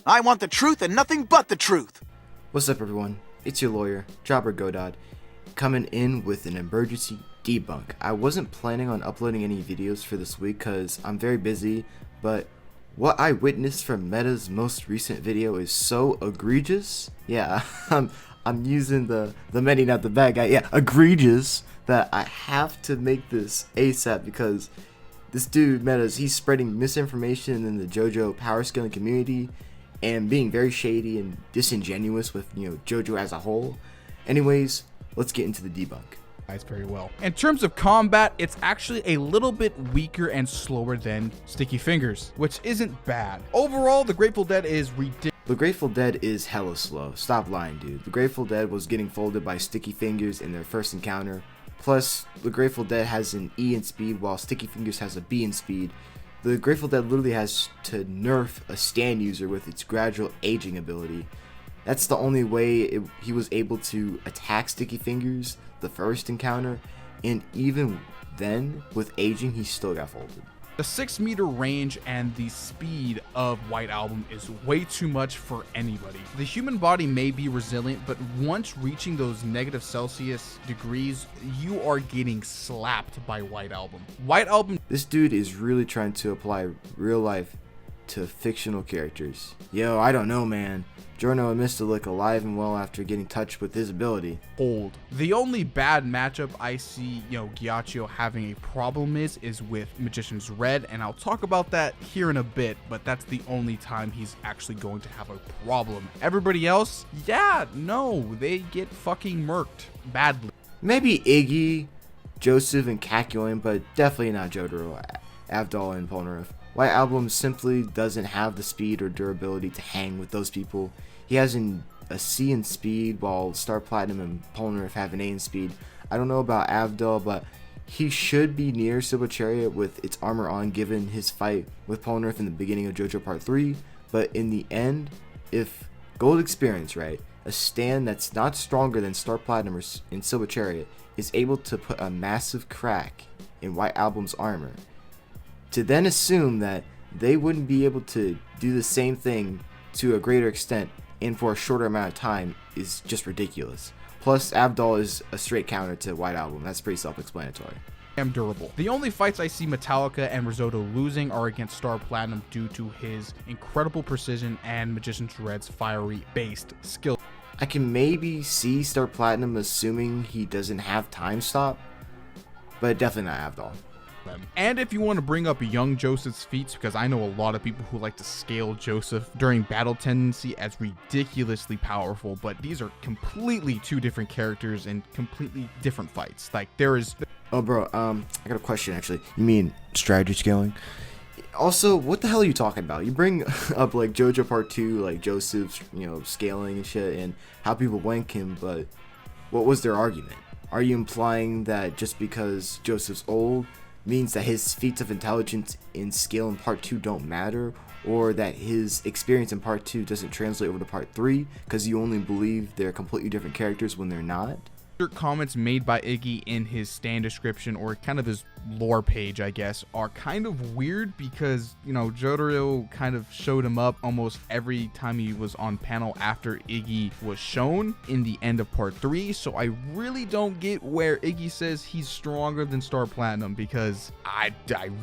I want the truth and nothing but the truth. What's up, everyone? It's your lawyer, Dropper Godot, coming in with an emergency debunk. I wasn't planning on uploading any videos for this week because I'm very busy, but what I witnessed from Meta's most recent video is so egregious. Yeah, I'm using the many, not the bad guy. Yeah, egregious, that I have to make this ASAP because this dude, Metas, he's spreading misinformation in the JoJo power scaling community and being very shady and disingenuous with, JoJo as a whole. Anyways, let's get into the debunk. Very well. In terms of combat, it's actually a little bit weaker and slower than Sticky Fingers, which isn't bad. Overall, the Grateful Dead is ridiculous. The Grateful Dead is hella slow. Stop lying, dude. The Grateful Dead was getting folded by Sticky Fingers in their first encounter. Plus, the Grateful Dead has an E in speed while Sticky Fingers has a B in speed. The Grateful Dead literally has to nerf a stand user with its gradual aging ability. That's the only way he was able to attack Sticky Fingers the first encounter, and even then, with aging, he still got folded. The 6-meter range and the speed of White Album is way too much for anybody. The human body may be resilient, but once reaching those negative Celsius degrees, you are getting slapped by White Album. White Album. This dude is really trying to apply real life to fictional characters. Yo, I don't know, man. Jorno admits to look alive and well after getting touched with his ability. Old. The only bad matchup I see, Gyatso having a problem is with Magician's Red, and I'll talk about that here in a bit, but that's the only time he's actually going to have a problem. Everybody else, they get fucking murked badly. Maybe Iggy, Joseph, and Kakyoin, but definitely not Jotaro, Avdol, and Polnareff. White Album simply doesn't have the speed or durability to hang with those people. He has a C in speed while Star Platinum and Polnareff have an A in speed. I don't know about Avdol, but he should be near Silver Chariot with its armor on given his fight with Polnareff in the beginning of JoJo Part 3. But in the end, if Gold Experience, right, a stand that's not stronger than Star Platinum or in Silver Chariot, is able to put a massive crack in White Album's armor, to then assume that they wouldn't be able to do the same thing to a greater extent and for a shorter amount of time is just ridiculous. Plus, Avdol is a straight counter to White Album. That's pretty self-explanatory. Am durable. The only fights I see Metallica and Risotto losing are against Star Platinum due to his incredible precision and Magician's Red's fiery based skill. I can maybe see Star Platinum assuming he doesn't have time stop, but definitely not Avdol. And if you want to bring up young Joseph's feats, because I know a lot of people who like to scale Joseph during battle tendency as ridiculously powerful, but these are completely two different characters and completely different fights. Like there is. Oh, bro, I got a question actually. You mean strategy scaling? Also, what the hell are you talking about? You bring up like JoJo Part 2, like Joseph's, scaling and shit, and how people wank him, but what was their argument? Are you implying that just because Joseph's old means that his feats of intelligence in skill in Part 2 don't matter, or that his experience in Part 2 doesn't translate over to Part 3 because you only believe they're completely different characters when they're not? Comments made by Iggy in his stand description, or kind of his lore page, I guess, are kind of weird because, Jotaro kind of showed him up almost every time he was on panel after Iggy was shown in the end of Part 3. So I really don't get where Iggy says he's stronger than Star Platinum, because I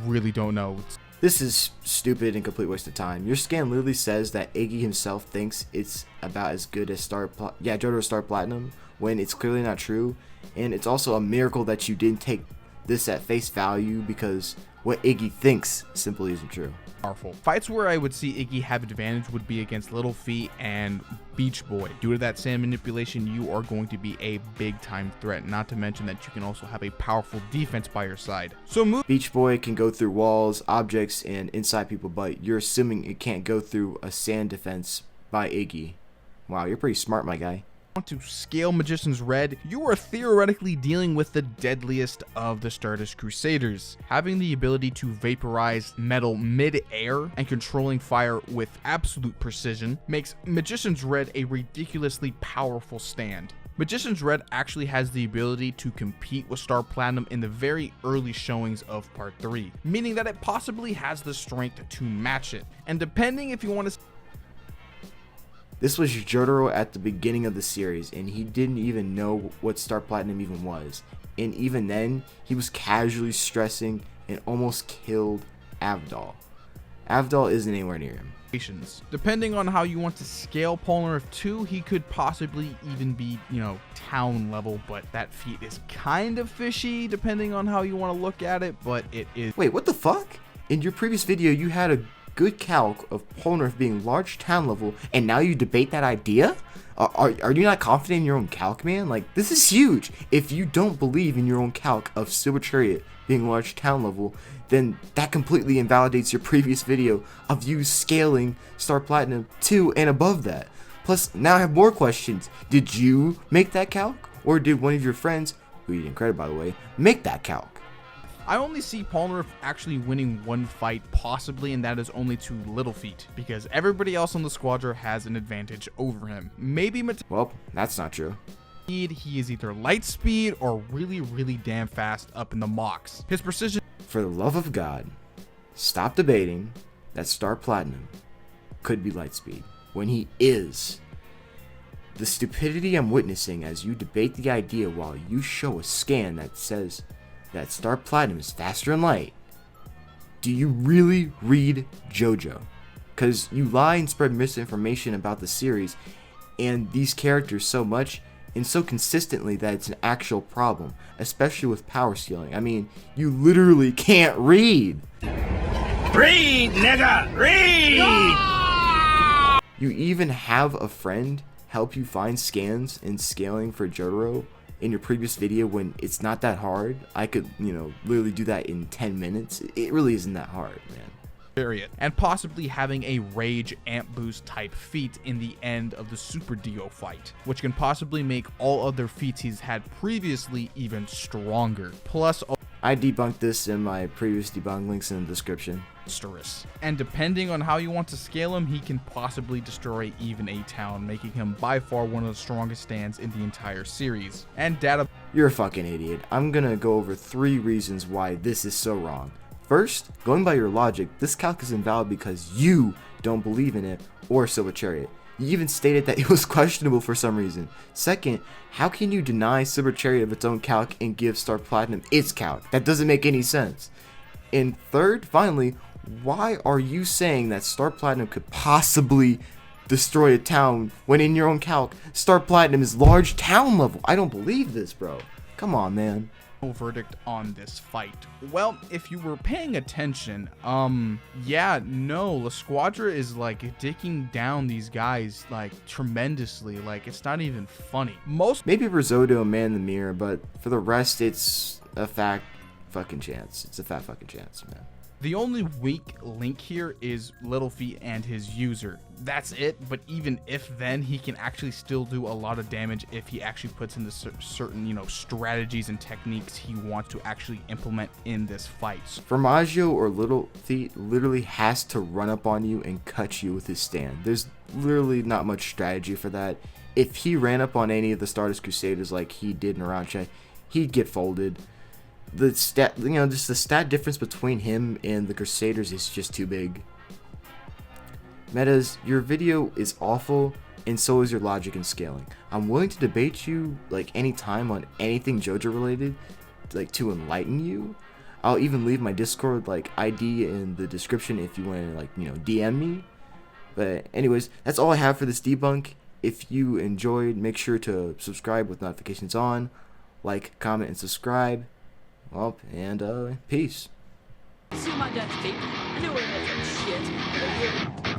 really don't know. This is stupid and complete waste of time. Your scan literally says that Iggy himself thinks it's about as good as Jotaro's Star Platinum, when it's clearly not true. And it's also a miracle that you didn't take this at face value, because what Iggy thinks simply isn't true. Powerful. Fights where I would see Iggy have advantage would be against Little Feet and Beach Boy. Due to that sand manipulation, you are going to be a big time threat, not to mention that you can also have a powerful defense by your side. So Beach Boy can go through walls, objects, and inside people, but you're assuming it can't go through a sand defense by Iggy. Wow, you're pretty smart, my guy. Want to scale Magician's Red, you are theoretically dealing with the deadliest of the Stardust Crusaders. Having the ability to vaporize metal mid-air and controlling fire with absolute precision makes Magician's Red a ridiculously powerful stand. Magician's Red actually has the ability to compete with Star Platinum in the very early showings of Part 3, meaning that it possibly has the strength to match it. And depending if you want to This was Jotaro at the beginning of the series, and he didn't even know what Star Platinum even was. And even then, he was casually stressing and almost killed Avdol. Avdol isn't anywhere near him. Depending on how you want to scale Polnareff 2, he could possibly even be, town level, but that feat is kind of fishy depending on how you want to look at it, but it is. Wait, what the fuck? In your previous video, you had a good calc of Polnareff being large town level, and now you debate that idea? Are you not confident in your own calc, man? Like, this is huge. If you don't believe in your own calc of Silver Chariot being large town level, then that completely invalidates your previous video of you scaling Star Platinum 2 and above that. Plus, now I have more questions. Did you make that calc? Or did one of your friends, who you didn't credit by the way, make that calc? I only see Polnareff actually winning one fight, possibly, and that is only to Little Feet, because everybody else on the Squadra has an advantage over him. Maybe Well, that's not true. He is either light speed or really, really damn fast up in the mocks. His precision. For the love of God, stop debating that Star Platinum could be light speed when he is. The stupidity I'm witnessing as you debate the idea while you show a scan that says that Star Platinum is faster in light. Do you really read JoJo? Because you lie and spread misinformation about the series and these characters so much and so consistently that it's an actual problem, especially with power scaling. I mean, you literally can't read. Read, nigga! Read! You even have a friend help you find scans and scaling for Jotaro in your previous video when it's not that hard. I could, literally do that in 10 minutes. It really isn't that hard, man. Period. And possibly having a rage amp boost type feat in the end of the Super Dio fight, which can possibly make all other feats he's had previously even stronger. Plus, I debunked this in my previous debunk, links in the description. And depending on how you want to scale him, he can possibly destroy even a town, making him by far one of the strongest stands in the entire series. And data. You're a fucking idiot. I'm gonna go over 3 reasons why this is so wrong. First, going by your logic, this calc is invalid because you don't believe in it or Silver Chariot. You even stated that it was questionable for some reason. Second, how can you deny Silver Chariot of its own calc and give Star Platinum its calc? That doesn't make any sense. And third, finally, why are you saying that Star Platinum could possibly destroy a town when in your own calc, Star Platinum is large town level? I don't believe this, bro. Come on, man. Verdict on this fight. Well, if you were paying attention, the Squadra is like dicking down these guys like tremendously. Like, it's not even funny. Maybe Risotto and Man in the Mirror, but for the rest, it's a fat fucking chance. It's a fat fucking chance, man. The only weak link here is Little Feet and his user. That's it, but even if then, he can actually still do a lot of damage if he actually puts in the certain, strategies and techniques he wants to actually implement in this fight. Formaggio or Little Feet literally has to run up on you and cut you with his stand. There's literally not much strategy for that. If he ran up on any of the Stardust Crusaders like he did in Arancha, he'd get folded. The stat, just the stat difference between him and the Crusaders is just too big. Metas, your video is awful, and so is your logic and scaling. I'm willing to debate you like anytime on anything JoJo related, like to enlighten you. I'll even leave my Discord ID in the description if you want to DM me. But anyways, that's all I have for this debunk. If you enjoyed, make sure to subscribe with notifications on, like, comment, and subscribe. Well, and peace. See my dad's tape. I know where that's shit.